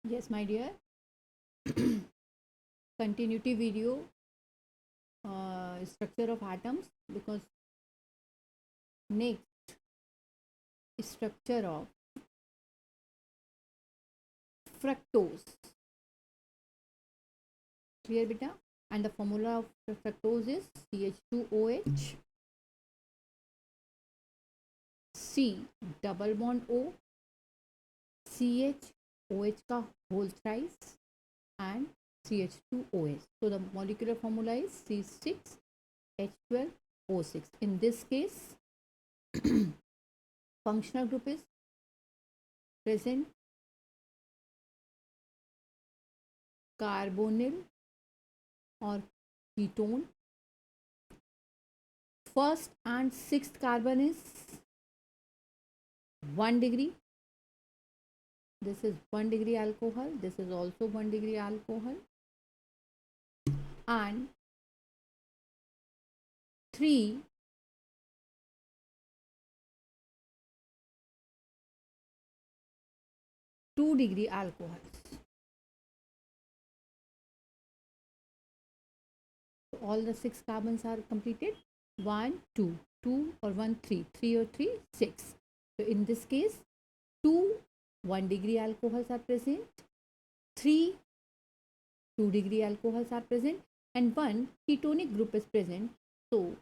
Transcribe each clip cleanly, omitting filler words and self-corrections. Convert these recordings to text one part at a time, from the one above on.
Yes, my dear. Continuity video, structure of atoms, because next structure of fructose. Clear, beta? And the formula of fructose is CH2OH, C double bond O, CH, OH का whole thrice, and CH2OH. So the molecular formula is C6H12O6. In this case, functional group is present carbonyl or ketone. First and sixth carbon is 1 degree. This is 1 degree alcohol. This is also 1 degree alcohol. And 3 2 degree alcohols. So all the 6 carbons are completed. 1, 2, 2 or 1, 3, 3 or 3, 6. So in this case, 2 1 degree alcohols are present, 3 2 degree alcohols are present, and 1 ketonic group is present. So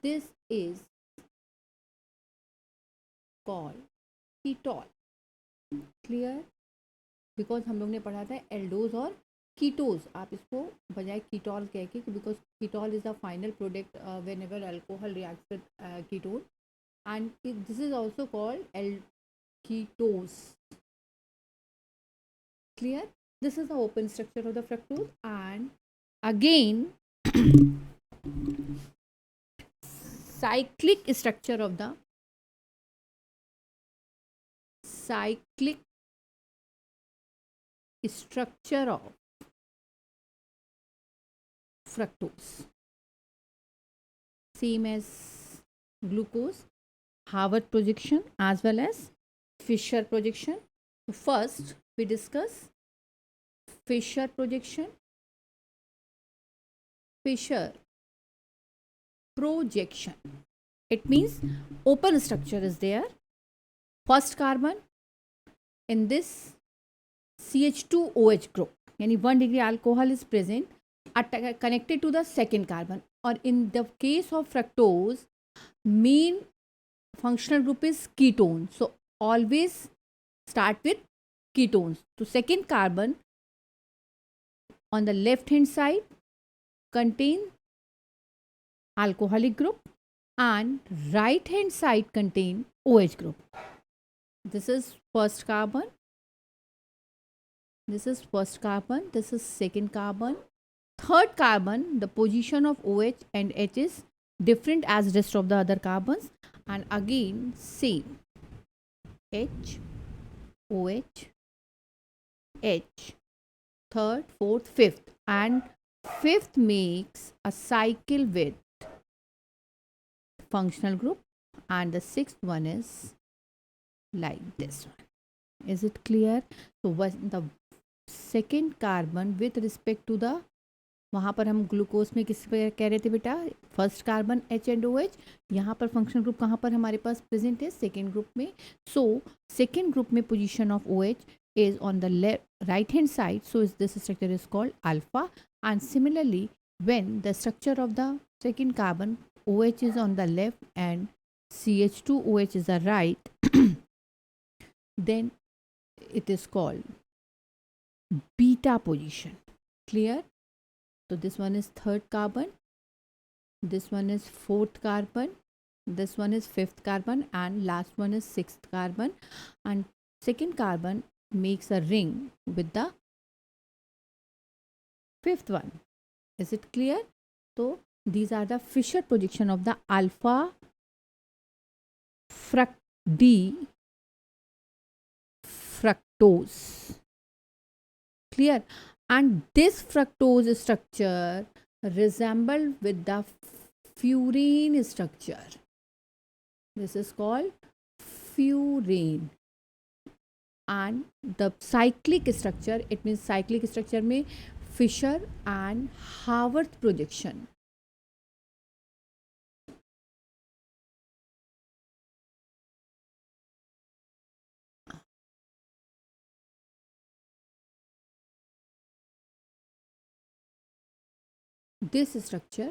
this is called ketol. Clear? Because हम लोग ने पढ़ा था aldose और कीटोज, आप इसको बजाय ketol कह के, because ketol is the final product when ever alcohol reacts with ketone, and this is also called ketose. Clear? This is the open structure of the fructose. And again, cyclic structure of the fructose, same as glucose, Harvard projection as well as Fisher projection. So first we discuss Fisher projection. Fisher projection, it means open structure is there. First carbon in this CH2OH group, yani 1 degree alcohol is present, connected to the second carbon. Or in the case of fructose, main functional group is ketone. So always start with ketones. So second carbon on the left hand side contain alcoholic group, and right hand side contain OH group. This is first carbon, this is first carbon, this is second carbon. Third carbon, the position of OH and H is different as rest of the other carbons, and again same, H, OH, H, third, fourth, fifth, and fifth makes a cycle with functional group, and the sixth one is like this one. Is it clear? So the second carbon with respect to the, वहाँ पर हम glucose में किस पे कह रहे थे बेटा, first carbon H and OH, यहाँ पर फंक्शनल ग्रुप कहाँ पर हमारे पास प्रेजेंट है, सेकेंड ग्रुप में. सो सेकेंड ग्रुप में position of OH is on the right hand side, so this structure is called alpha. And similarly, when the structure of the second carbon, OH is on the left and CH2OH is the right, then it is called beta position. Clear? So this one is third carbon, this one is fourth carbon, this one is fifth carbon, and last one is sixth carbon. And second carbon makes a ring with the fifth one. Is it clear? So these are the Fisher projection of the alpha D fructose. Clear? And this fructose structure resembled with the furan structure. This is called furan. and the cyclic structure, it means cyclic structure में Fisher and Haworth projection. This structure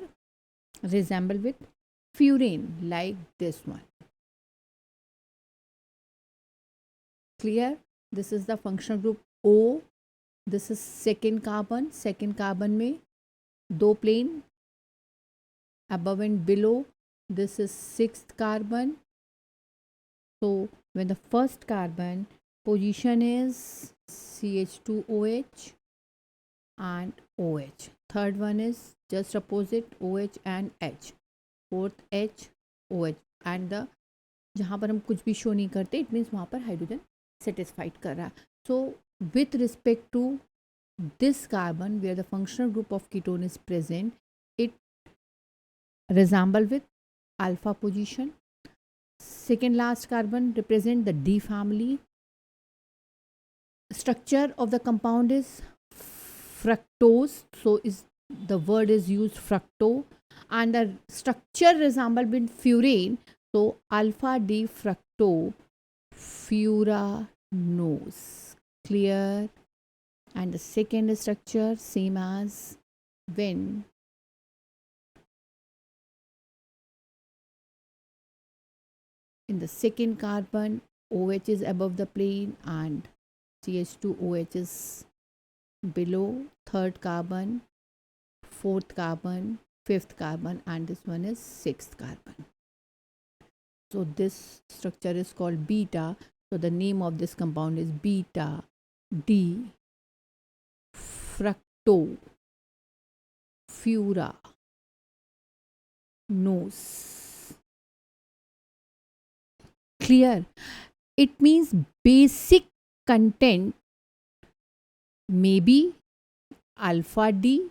resemble with furane like this one. Clear? This is the functional group O. This is second carbon. Second carbon में दो plane above and below. This is sixth carbon. So when the first carbon position is CH2OH and OH. Third one is just opposite OH and H. Fourth H, OH. And the जहाँ पर हम कुछ भी show नहीं करते, it means वहाँ पर hydrogen satisfied कर रहा है. So with respect to this carbon where the functional group of ketone is present, it resemble with alpha position. Second last carbon represent the D family. Structure of the compound is fructose, so is the word is used fructo, and the structure resemble with furane, so alpha D fructo furanose. Clear? And the second structure same as when in the second carbon OH is above the plane and CH2OH is below. Third carbon, fourth carbon, fifth carbon, and this one is sixth carbon. So this structure is called beta. So the name of this compound is beta D fructo furanose. Clear? It means basic content may be alpha D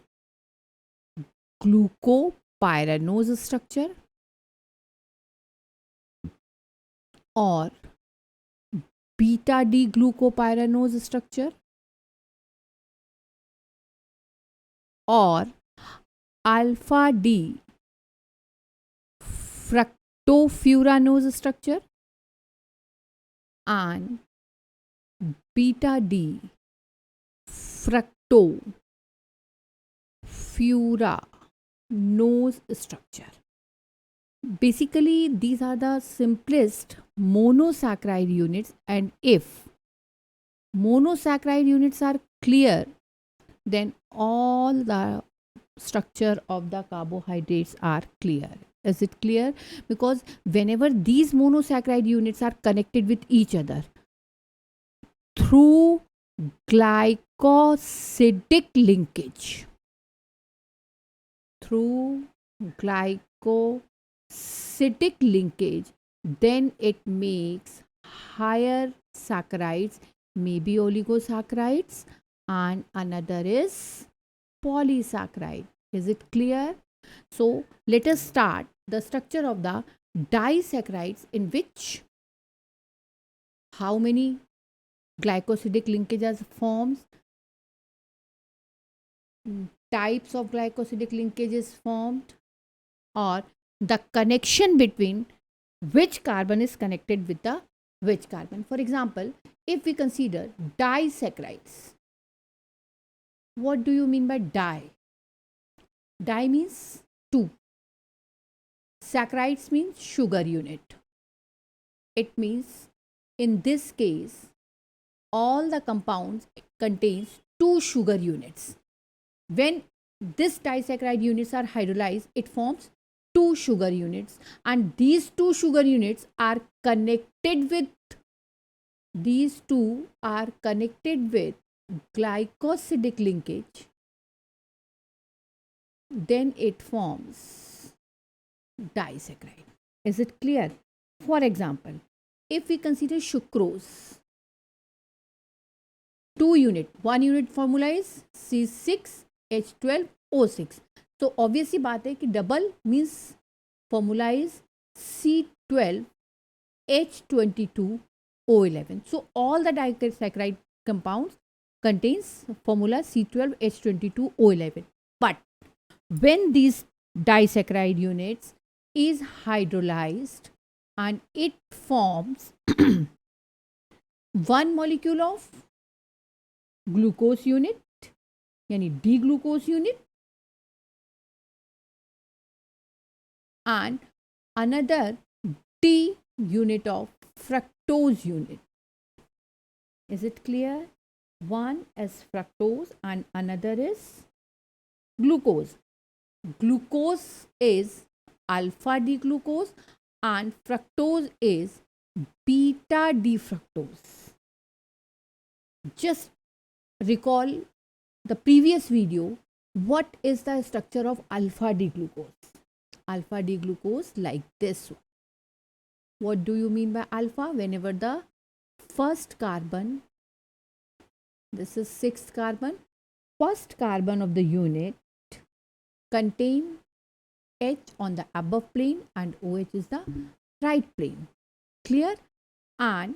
glucopyranose structure or beta D glucopyranose structure or alpha D fructofuranose structure and beta D fructofuranose structure. Basically, these are the simplest monosaccharide units, and if monosaccharide units are clear, then all the structure of the carbohydrates are clear. Is it clear? Because whenever these monosaccharide units are connected with each other through glycosidic linkage, then it makes higher saccharides, maybe oligosaccharides, and another is polysaccharide. Is it clear? So let us start the structure of the disaccharides, in which how many glycosidic linkages forms, types of glycosidic linkages formed, or the connection between which carbon is connected with the which carbon. For example, if we consider disaccharides, what do you mean by di? Di means two. Saccharides means sugar unit. It means in this case all the compounds contains two sugar units. When this disaccharide units are hydrolyzed, it forms two sugar units, and these two sugar units are connected with glycosidic linkage. Then it forms disaccharide. Is it clear? For example, if we consider sucrose, two unit, one unit formula is C6H12O6. तो obviously बात है कि double means formula is C12H22 O11. So all the disaccharide compounds contains formula C12H22O11. But when these disaccharide units is hydrolyzed and it forms one molecule of glucose unit यानी D glucose unit and another T unit of fructose unit. Is it clear? One is fructose and another is glucose. Glucose is alpha D glucose and fructose is beta D fructose. Just recall the previous video. What is the structure of alpha D glucose? Alpha D glucose like this one. What do you mean by alpha? Whenever the first carbon, this is sixth carbon, first carbon of the unit contain H on the above plane and OH is the right plane. Clear? And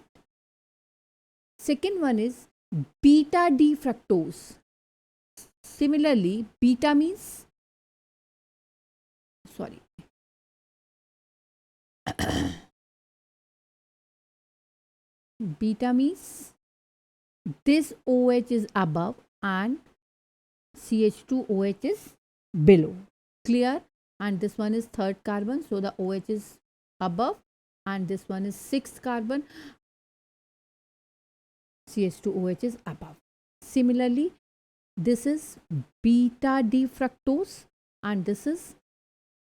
second one is beta D fructose. Similarly, beta means, sorry, beta means this OH is above and CH2OH is below. Clear? And this one is third carbon, so the OH is above, and this one is sixth carbon, CH2OH is above. Similarly, this is beta D fructose and this is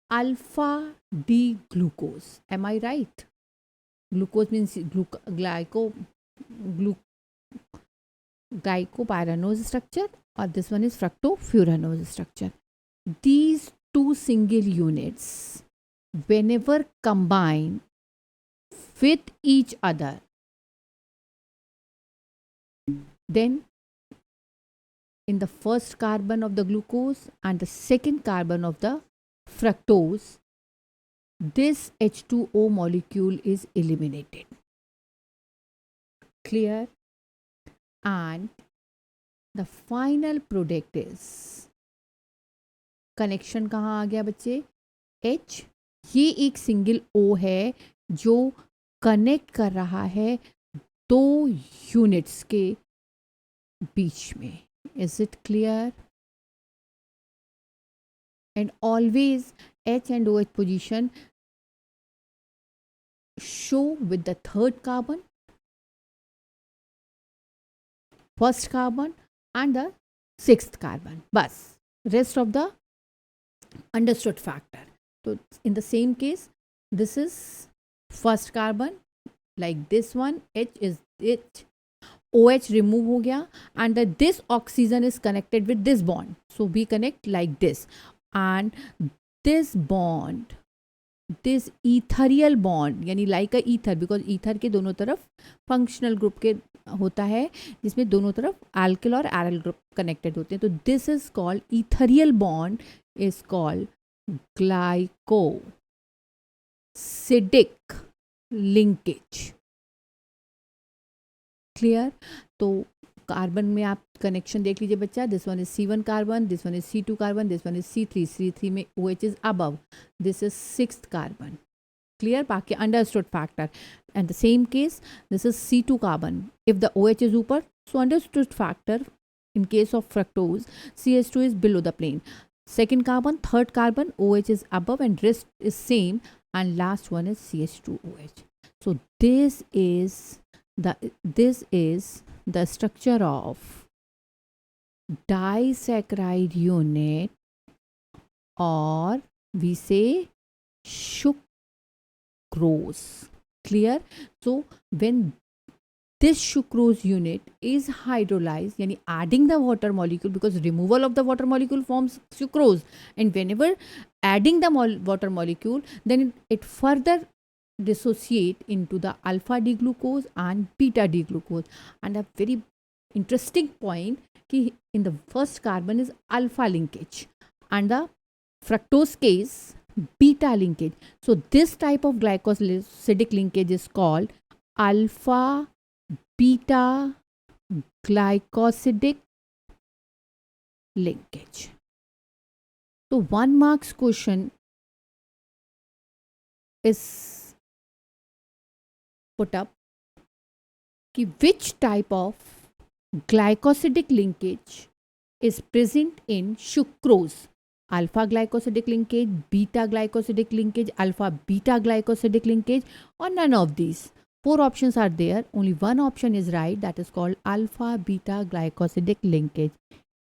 alpha D glucose. Am I right? Glucose means glycopyranose structure, or this one is fructofuranose structure. These two single units, whenever combine with each other, then in the first carbon of the glucose and the second carbon of the fructose, this H2O molecule is eliminated. Clear? And the final product is, connection कहाँ आ गया बच्चे? H, ये एक single O है जो connect कर रहा है दो यूनिट्स के बीच में. Is it clear? And always H and OH position show with the third carbon, first carbon and the sixth carbon. Bas, rest of the understood factor. So in the same case, this is first carbon like this one, H is H, OH remove हो गया and this oxygen is connected with this bond. So we connect like this, and this bond, this ethereal bond यानी like a ether, because ether के दोनों तरफ functional group के होता है जिसमें दोनों तरफ alkyl और aryl group connected होते हैं. तो this is called ethereal bond is called glycosidic linkage. Clear? तो कार्बन में आप कनेक्शन देख लीजिए बच्चा. This one is C1 carbon, this one is C2 carbon, this one is C3. C3 में OH is above, this is sixth carbon. Clear? बाकी understood factor. And the same case, this is C2 carbon. If the OH is ऊपर, so understood factor in case of fructose, CH2 is below the plane. Second carbon, third carbon, OH is above and rest is same, and last one is CH2OH. So this is the structure of disaccharide unit, or we say sucrose. Clear? So when this sucrose unit is hydrolyzed, yani adding the water molecule, because removal of the water molecule forms sucrose, and whenever adding the water molecule, then it further dissociate into the alpha D glucose and beta D glucose. And a very interesting point ki in the first carbon is alpha linkage and the fructose case beta linkage. So this type of glycosidic linkage is called alpha beta glycosidic linkage. So 1 marks question is put up कि which type of glycosidic linkage is present in sucrose? Alpha glycosidic linkage, beta glycosidic linkage, alpha beta glycosidic linkage, or none of these. 4 options are there. Only one option is right, that is called alpha beta glycosidic linkage.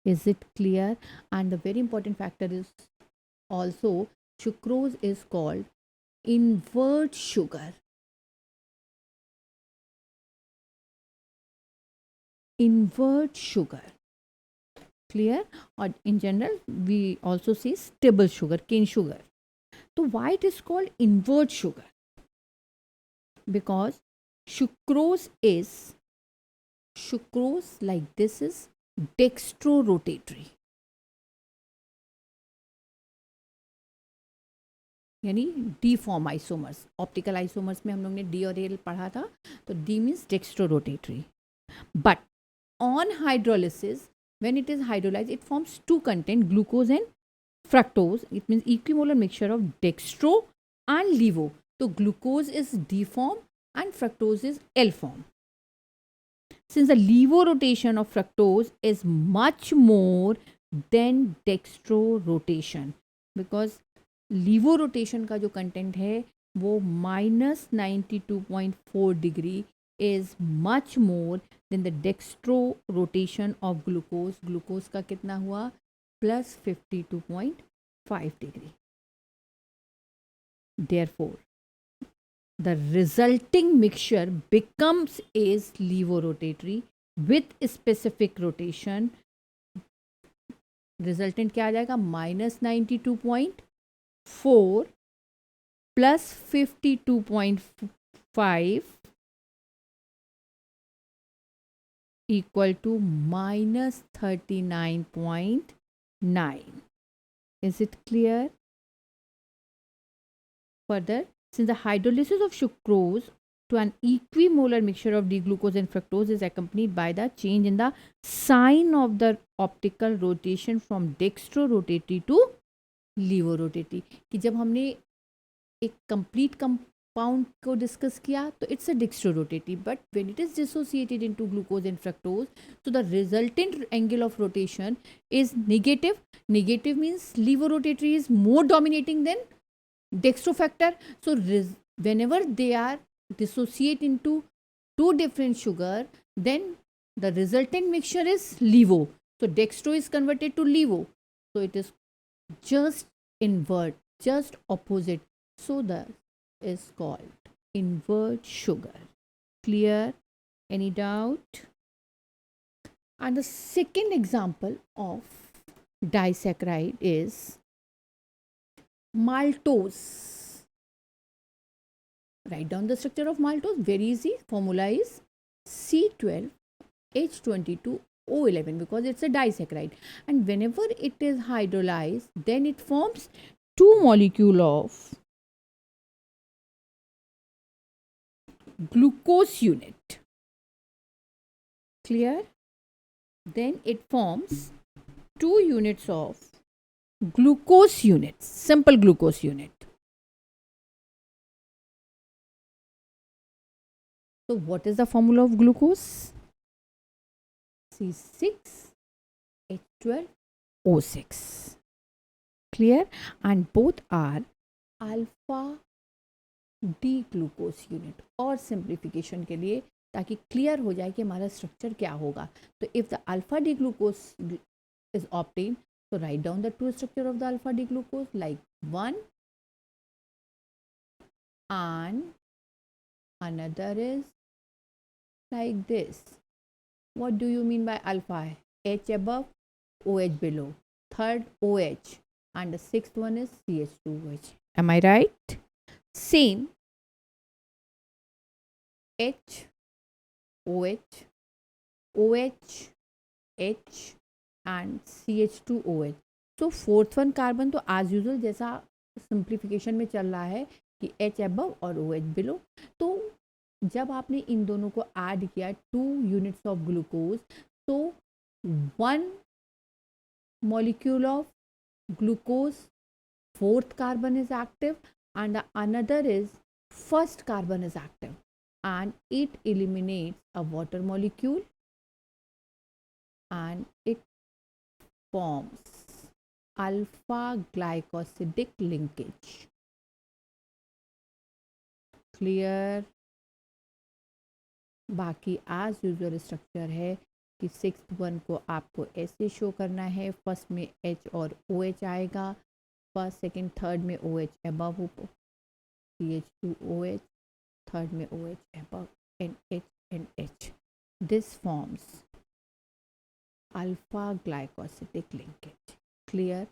Is it clear? And the very important factor is also sucrose is called invert sugar. Invert sugar. Clear? Or in general, we also see stable sugar, cane sugar. So why it is called invert sugar? Because sucrose like this is dextrorotatory. यानी D form isomers. Optical isomers में हम लोग ने D और L पढ़ा था, तो D means dextrorotatory. But on hydrolysis, when it is hydrolyzed, it forms two content, glucose and fructose. It means equimolar mixture of dextro and levo. So glucose is D form and fructose is L form. Since the levo rotation of fructose is much more than dextro rotation, because levo rotation का जो content है वो -92.4 degree is much more than the dextro rotation of glucose. Glucose का कितना हुआ? +52.5 degree. Therefore, the resulting mixture becomes is levorotatory with specific rotation. Resultant क्या आ जाएगा? -92.4 +52.5 equal to -39.9. Is it clear? Further, since the hydrolysis of sucrose to an equimolar mixture of D-glucose and fructose is accompanied by the change in the sign of the optical rotation from dextrorotatory to levorotatory. कि जब हमने एक complete compound को discuss किया तो it's a dextrorotatory, but when it is dissociated into glucose and fructose, so the resultant angle of rotation is negative. Negative means levorotatory is more dominating than dextro factor. So whenever they are dissociate into two different sugar, then the resultant mixture is levo. So dextro is converted to levo. So it is just invert, just opposite. So that is called invert sugar. Clear? Any doubt? And the second example of disaccharide is maltose. Write down the structure of maltose. Very easy. Formula is C12H22O11 because it's a disaccharide. And whenever it is hydrolyzed, then it forms two molecule of glucose unit. Clear? Then it forms two units of glucose units, simple glucose unit. So what is the formula of glucose? C6H12O6. Clear? And both are alpha D glucose unit. और simplification के लिए ताकि clear हो जाए कि हमारा structure क्या होगा, तो if the alpha D glucose is obtain, so write down the two structure of the alpha D glucose like one and another is like this. What do you mean by alpha? H above, OH below, third OH, and the sixth one is CH2OH. Am I right? Same H, OH, OH, H and CH2OH. So fourth one carbon तो as usual जैसा simplification में चल रहा है कि H above और OH below. तो जब आपने इन दोनों को ऐड किया 2 यूनिट्स ऑफ ग्लूकोज, तो 1 molecule of glucose, fourth carbon is active, and another is first carbon is active, and it eliminates a water molecule and it forms alpha glycosidic linkage. Clear? बाकी as usual structure है कि 6th one को आपको ऐसे show करना है, first में H और OH आएगा, फर्स्ट सेकंड थर्ड में OH above CH2OH, थर्ड में OH above and H. This forms alpha glycosidic linkage. Clear?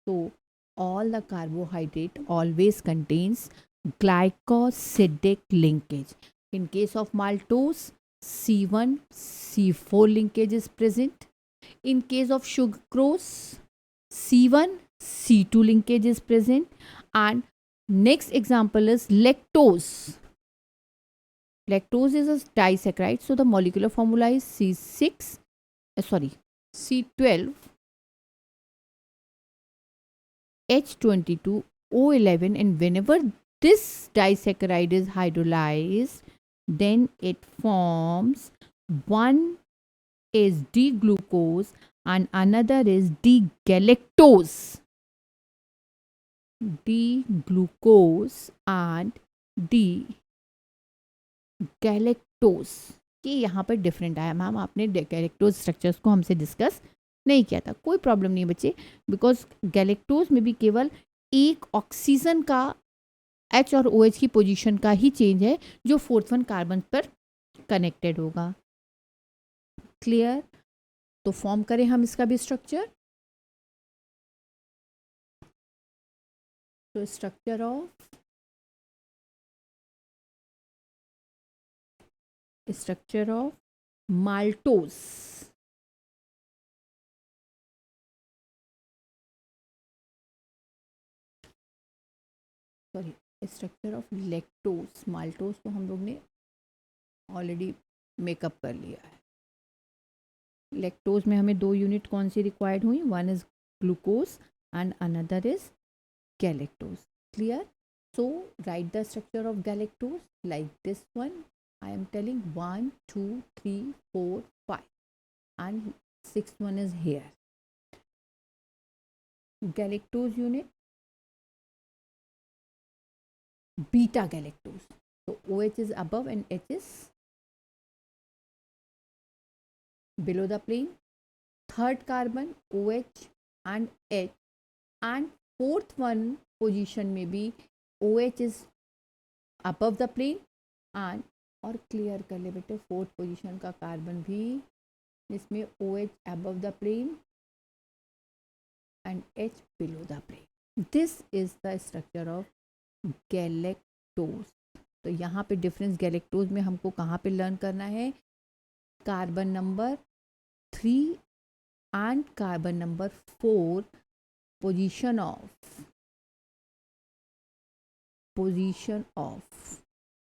So all the carbohydrate always contains glycosidic linkage. In case of maltose, C1, C4 linkage is present. In case of sucrose, C1, C2 linkage is present. And next example is lactose. Lactose is a disaccharide, so the molecular formula is C12 H22O11, and whenever this disaccharide is hydrolyzed, then it forms one is D-glucose and another is D-galactose. D-glucose and D-galactose. ये यहाँ पर different आया ma'am, आपने galactose structures को हमसे discuss नहीं किया था, कोई प्रॉब्लम नहीं बच्चे, बिकॉज गैलेक्टोज में भी केवल एक ऑक्सीजन का H और OH की पोजीशन का ही चेंज है जो 4th वन कार्बन पर कनेक्टेड होगा. क्लियर? तो फॉर्म करें हम इसका भी स्ट्रक्चर. तो structure of maltose. Sorry, structure of lactose. Maltose तो हम लोग ने ऑलरेडी मेकअप कर लिया है. लैक्टोज में हमें 2 यूनिट कौन सी रिक्वायर्ड हुई? One is glucose and another is galactose. Clear? So right the structure of galactose like this one. I am telling 1, 2, 3, 4, 5 and 6th one is here. Galactose unit, beta galactose. So OH is above and H is below the plane. Third carbon OH and H, and 4th one position में भी OH is above the plane, and और clear कर ले बेटे 4th position का carbon भी, इसमें OH above the plane and H below the plane. This is the structure of galactose. तो यहाँ पे डिफरेंस गैलेक्टोज में हमको कहाँ पे लर्न करना है? Carbon number 3 and carbon number 4 position of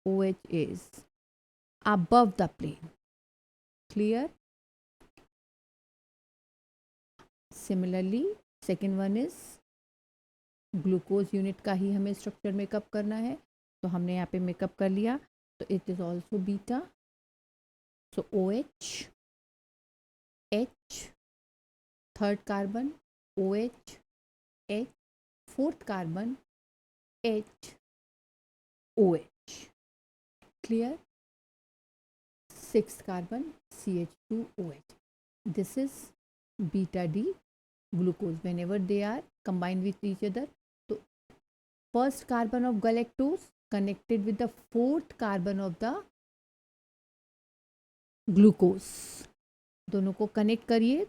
OH is above the plane. Clear? Similarly, second one is glucose unit का ही हमें स्ट्रक्चर मेकअप करना है, तो हमने यहाँ पे मेकअप कर लिया. तो it is also beta. So OH, H, third carbon OH, H, fourth carbon H, OH. Clear? 6th carbon CH2OH. This is beta D glucose. Whenever they are combined with each other, so first carbon of galactose connected with the 4th carbon of the glucose. दोनों को connect करिए,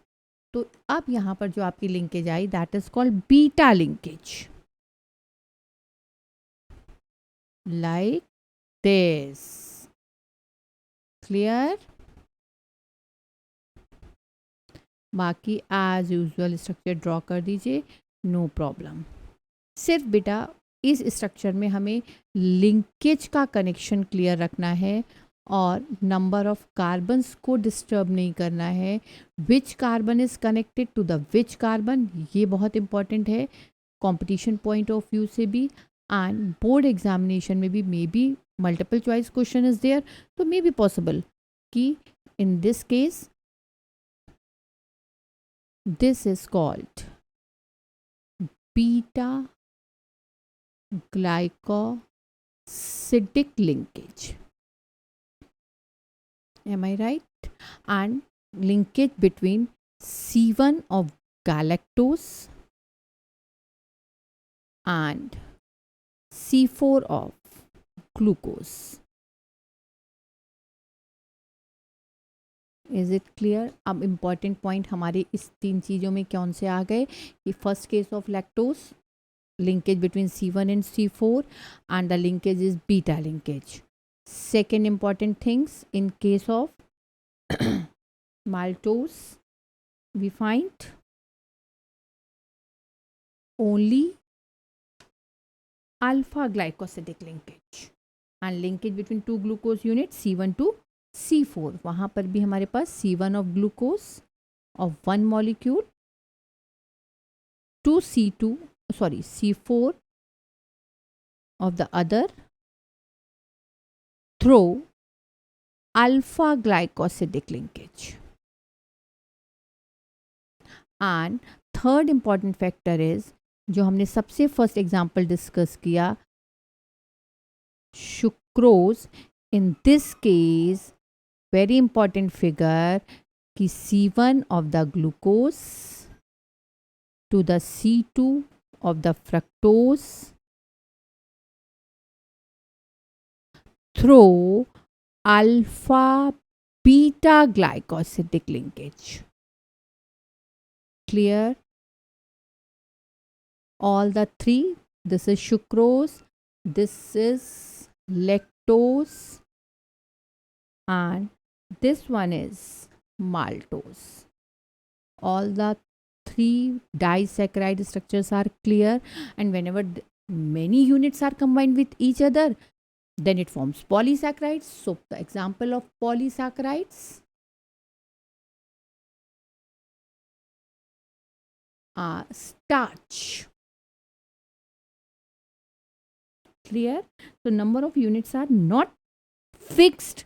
तो अब यहाँ पर जो आपकी linkage I that is called beta linkage. Like this. Clear? बाकी एज यूजुअल स्ट्रक्चर ड्रॉ कर दीजिए, नो प्रॉब्लम. सिर्फ बेटा इस स्ट्रक्चर में हमें लिंकेज का कनेक्शन क्लियर रखना है और नंबर ऑफ कार्बन्स को डिस्टर्ब नहीं करना है. Which carbon is connected to the which carbon, ये बहुत इंपॉर्टेंट है कंपटीशन पॉइंट ऑफ व्यू से भी. एंड बोर्ड एग्जामिनेशन में भी may be multiple choice question is there, तो मे बी पॉसिबल कि in this case this is called beta glycosidic linkage. Am I right? And linkage between C1 of galactose and C4 of glucose. Is it clear? अब important point हमारे इस 3 चीज़ों में कौन से आ गए कि first case of lactose linkage between C1 and C4 and the linkage is beta linkage. Second important things in case of maltose we find only alpha glycosidic linkage and linkage between two glucose units C1 to C4. वहाँ पर भी हमारे पास C1 of glucose of one molecule to C4 of the other through alpha glycosidic linkage. And third important factor is जो हमने सबसे first example discuss किया sucrose. In this case very important figure कि C1 of the glucose to the C2 of the fructose through alpha beta glycosidic linkage. Clear? All the three. This is sucrose, this is lactose, and this one is maltose. All the three disaccharide structures are clear, and whenever many units are combined with each other, then it forms polysaccharides. So the example of polysaccharides are starch. Clear? So number of units are not fixed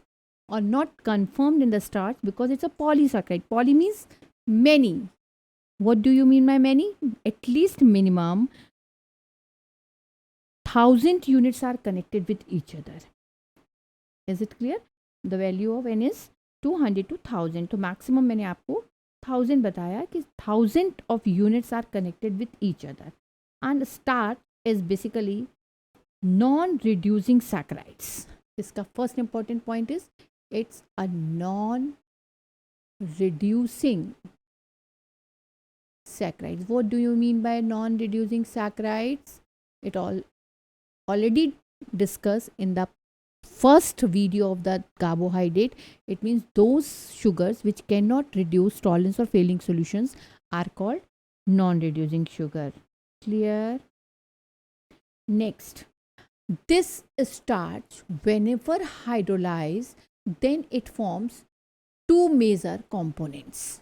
or not confirmed in the starch because it's a polysaccharide. Poly means many. What do you mean by many? At least minimum 1000 units are connected with each other. Is it clear? The value of n is 200 to 1000. तो maximum मैंने आपको 1000 बताया कि 1000 of units are connected with each other. And starch is basically non-reducing saccharides. इसका first important point is it's a non-reducing saccharides. What do you mean by non-reducing saccharides? It already discussed in the first video of the carbohydrate. It means those sugars which cannot reduce tolerance or failing solutions are called non-reducing sugar. Clear? Next, this starch whenever hydrolyzed, then it forms two major components.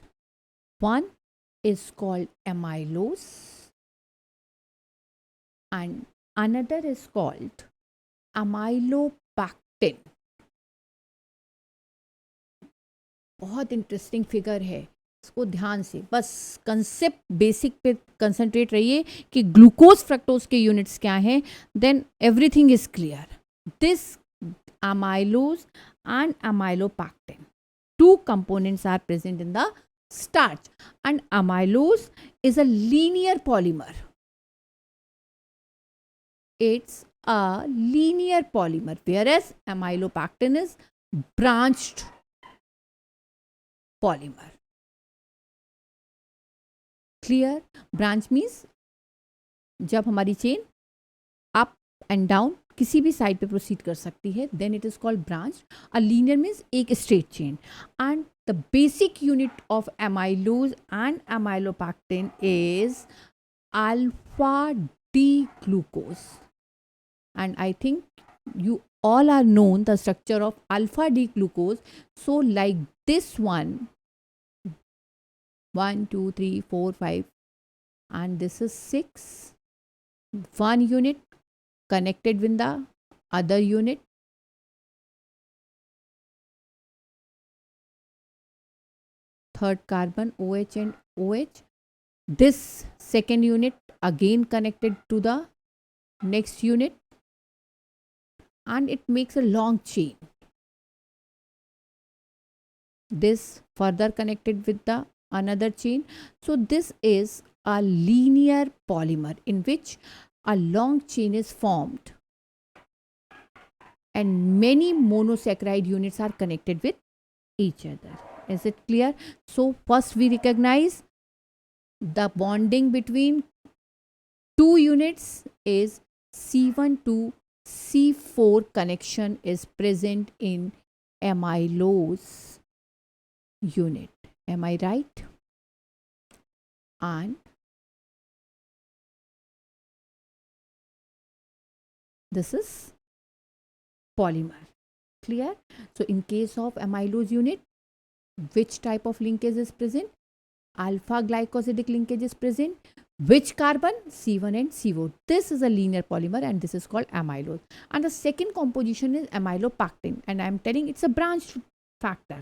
One is called amylose and another is called amylopectin. बहुत interesting figure है, इसको ध्यान से बस concept basic पे concentrate रहिए कि glucose fructose के यूनिट्स क्या हैं, then everything is clear. This amylose and amylopectin, two components are present in the starch, and amylose is a linear polymer. It's a linear polymer, whereas amylopectin is branched polymer. Clear? Branch means जब हमारी chain up and down किसी भी side पे proceed कर सकती है, then it is called branch. A linear means एक straight chain. And the basic unit of amylose and amylopectin is alpha D glucose. and I think you all are known the structure of alpha D glucose. So like this one, 1 2 3 4 5, and this is 6, one unit connected with the other unit, third carbon OH and OH. This second unit again connected to the next unit, and it makes a long chain. This further connected with the another chain. So this is a linear polymer in which a long chain is formed and many monosaccharide units are connected with each other. Is it clear? So first we recognize the bonding between two units is C1 to C4 connection is present in amylose unit. Am I right? And this is polymer. Clear? So in case of amylose unit, which type of linkage is present? Alpha glycosidic linkage is present. Which carbon? C1 and C4. This is a linear polymer and this is called amylose. And the second composition is amylopectin, and I am telling it's a branched factor.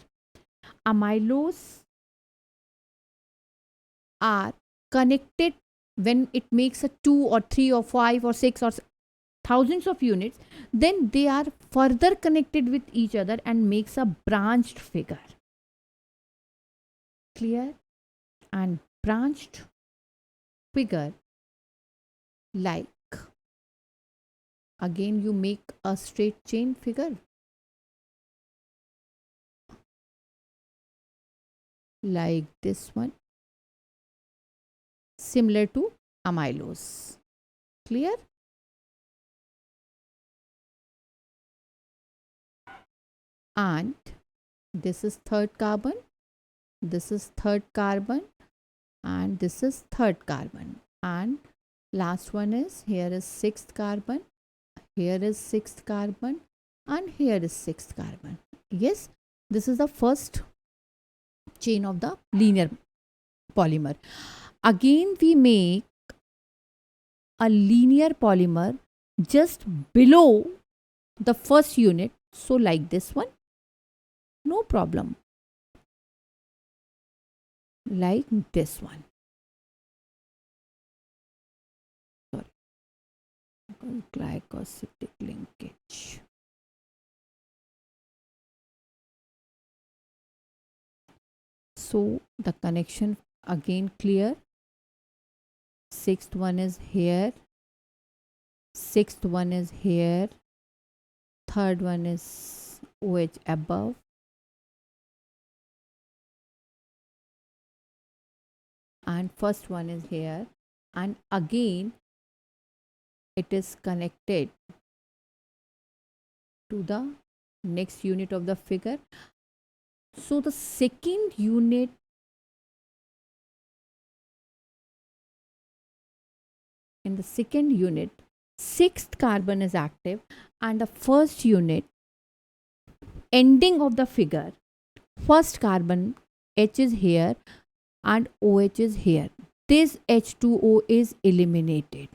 Amylose are connected when it makes a 2 or 3 or 5 or 6 or thousands of units, then they are further connected with each other and makes a branched figure. Clear? And branched figure, like again you make a straight chain figure like this one, similar to amylose. Clear? And this is third carbon, this is third carbon, and this is third carbon, and last one is here is sixth carbon, here is sixth carbon, and here is sixth carbon. Yes, this is the first chain of the linear polymer. Again we make a linear polymer just below the first unit, so like this one, no problem, like this one. Sorry, glycosidic linkage. So the connection again clear. Sixth one is here, sixth one is here, third one is OH above, and first one is here, and again it is connected to the next unit of the figure. So the second unit in the second unit, sixth carbon is active, and the first unit ending of the figure, first carbon H is here and OH is here. This H2O is eliminated.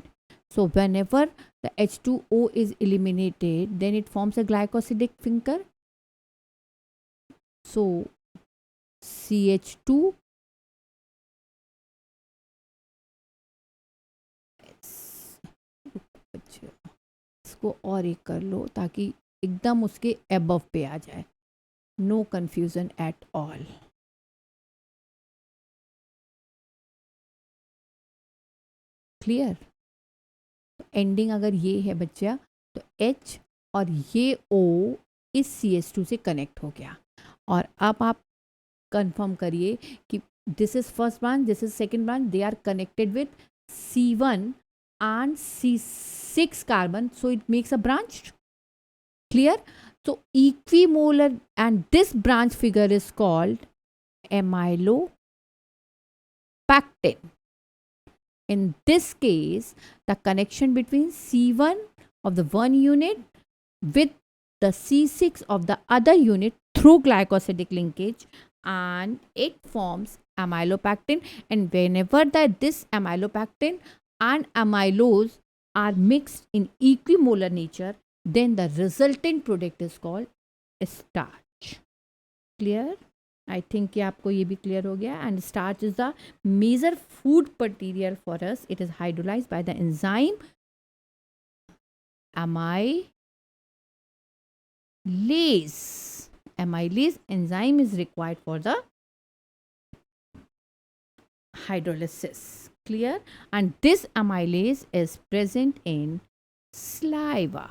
So whenever the H2O is eliminated, then it forms a glycosidic finger. So CH2 इसको और एक कर लो ताकि एकदम उसके above पे आ जाए. No confusion at all. Clear? Ending अगर ये है बच्चा तो H और ये O इस CH2 से कनेक्ट हो गया. और अब आप कंफर्म करिए कि this is first branch, this is second branch, they are connected with C1 and C6 carbon, so it makes a branch. Clear? So equimolar, and this branch figure is called amylopectin. In this case, the connection between C1 of the one unit with the C6 of the other unit through glycosidic linkage, and it forms amylopectin. And whenever this amylopectin and amylose are mixed in equimolar nature, then the resultant product is called starch. Clear? I think ये आपको ये भी clear हो गया. And starch is the major food material for us. It is hydrolyzed by the enzyme amylase. Amylase enzyme is required for the hydrolysis. Clear? And this amylase is present in saliva.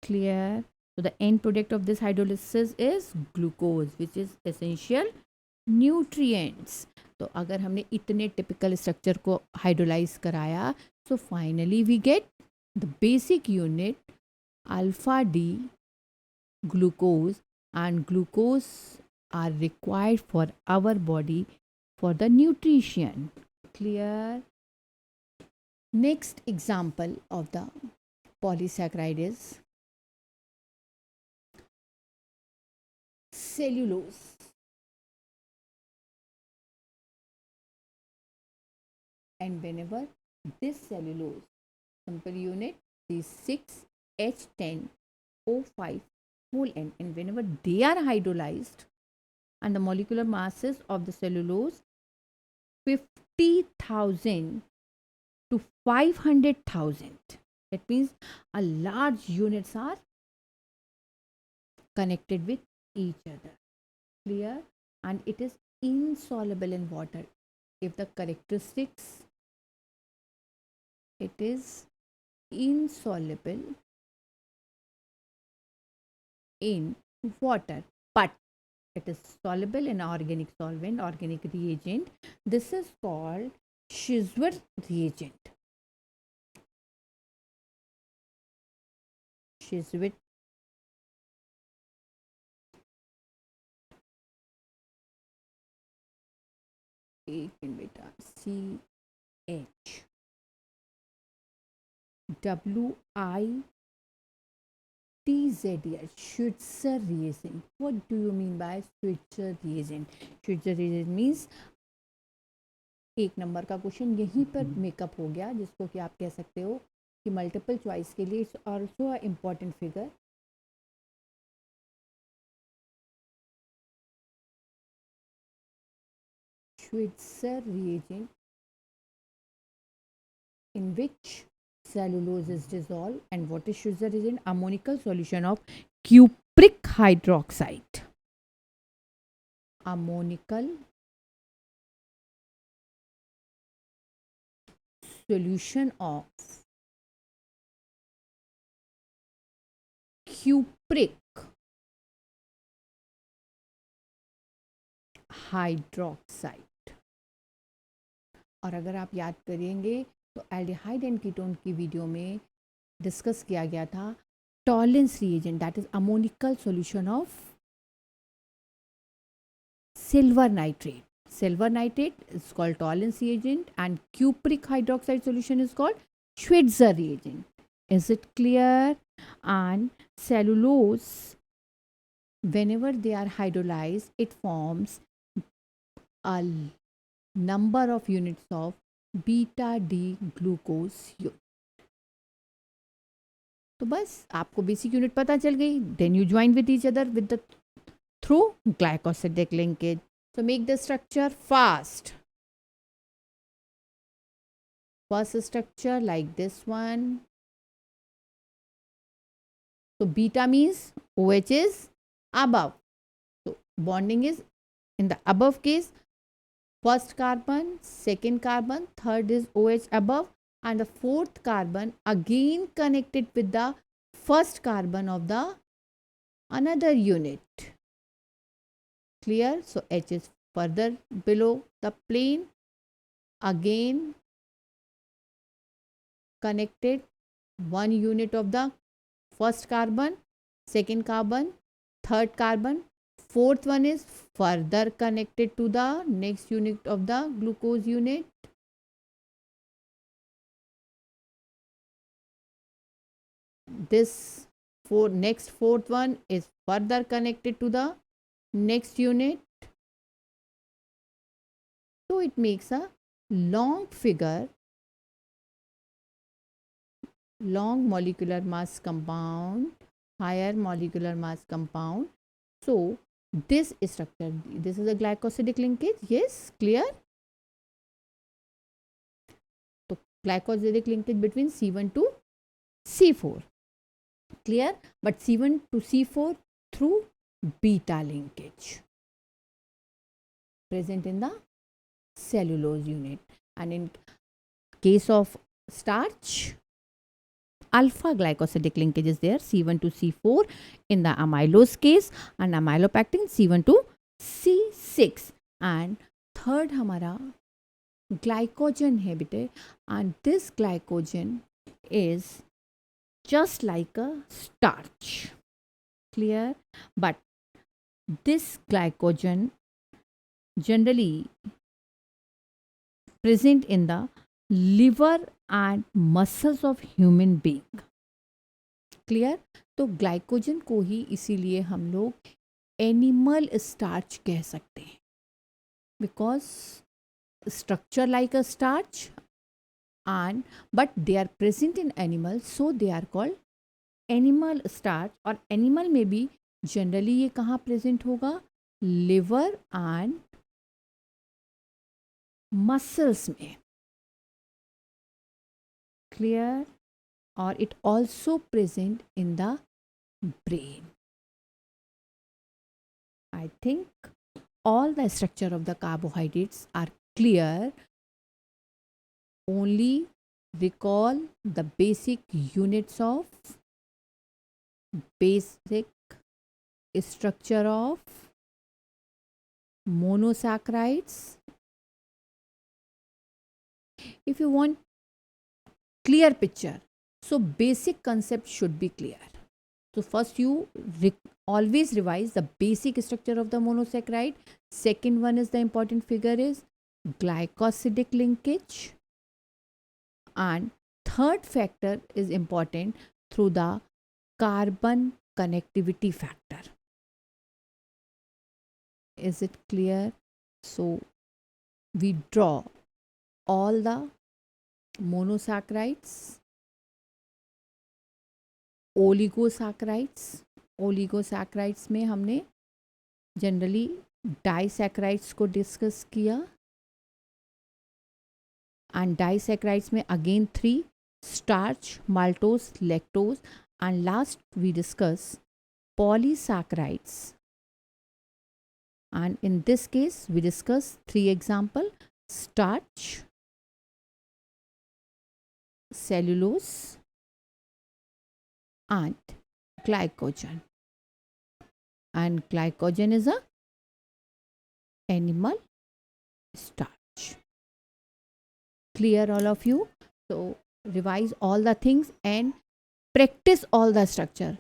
Clear? So the end product of this hydrolysis is glucose, which is essential nutrients. तो अगर हमने इतने typical structure को hydrolyze कराया, so finally we get the basic unit alpha D glucose, and glucose are required for our body for the nutrition. Clear? Next example of the polysaccharide is cellulose. And whenever this cellulose, simple unit is 6H10O5 whole N, and whenever they are hydrolyzed, and the molecular masses of the cellulose 50,000 to 500,000. That means a large units are connected with each other. Clear? And it is insoluble in water. If the characteristics, it is insoluble in water, but it is soluble in organic solvent, organic reagent. This is called Schizwert reagent. Schizwert CHWITZR, Schweitzer reagent. What do you mean by Schweitzer reagent? Schweitzer reagent means एक number का question यहीं पर makeup हो गया, जिसको कि आप कह सकते हो कि मल्टीपल चॉइस के लिए it's also a important figure. Schweitzer reagent in which cellulose is dissolved. And what is Schweitzer reagent? Ammonical solution of cupric hydroxide. Ammonical solution of cupric hydroxide. और अगर आप याद करेंगे तो एल्डिहाइड एंड कीटोन की video में discuss किया गया था Tollens reagent, that is ammoniacal solution of silver nitrate. Silver nitrate is called Tollens reagent, and cupric hydroxide solution is called Schweitzer reagent. Is it clear? And cellulose, whenever they are hydrolyzed, it forms a number of units of beta D glucose. तो बस आपको basic unit पता चल गई. Then you join with each other with the through glycosidic linkage. So make the structure fast. First structure like this one. So beta means OH is above. So bonding is in the above case. First carbon, second carbon, third is OH above, and the fourth carbon again connected with the first carbon of the another unit. Clear? So H is further below the plane, again connected one unit of the first carbon, second carbon, third carbon, fourth one is further connected to the next unit of the glucose unit. this next fourth one is further connected to the next unit. So it makes a long figure, long molecular mass compound, higher molecular mass compound. So this structure, this is a glycosidic linkage. Yes, clear? So glycosidic linkage between C1 to C4. Clear? But C1 to C4 through beta linkage present in the cellulose unit. And in case of starch, alpha glycosidic linkage is there, C1 to C4 in the amylose case, and amylopectin C1 to C6. And third हमारा glycogen है बेटे, and this glycogen is just like a starch. Clear? But this glycogen generally present in the liver and muscles of human being. Clear? तो glycogen को ही इसीलिए हम लोग animal starch कह सकते हैं, because structure like a starch and but they are present in animals, so they are called animal starch. और animal में भी generally ये कहाँ present होगा? liver and muscles में. Clear? or it also present in the brain. I think all the structure of the carbohydrates are clear. Only recall the basic units of basic structure of monosaccharides. If you want clear picture, so basic concept should be clear. So first you always revise the basic structure of the monosaccharide. Second one is the important figure is glycosidic linkage. And third factor is important through the carbon connectivity factor. Is it clear? So we draw all the monosaccharides, oligosaccharides. Oligosaccharides में हमने generally डाइसैक्राइड्स को discuss किया. And disaccharides में again 3: starch, maltose, lactose, and last we discuss polysaccharides. And in this case we discuss 3 example: starch, cellulose, and glycogen. And glycogen is a animal starch. Clear all of you? So revise all the things and practice all the structure.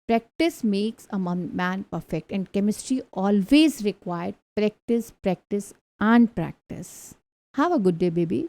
Practice makes a man perfect, and chemistry always required practice, practice and practice. Have a good day, baby.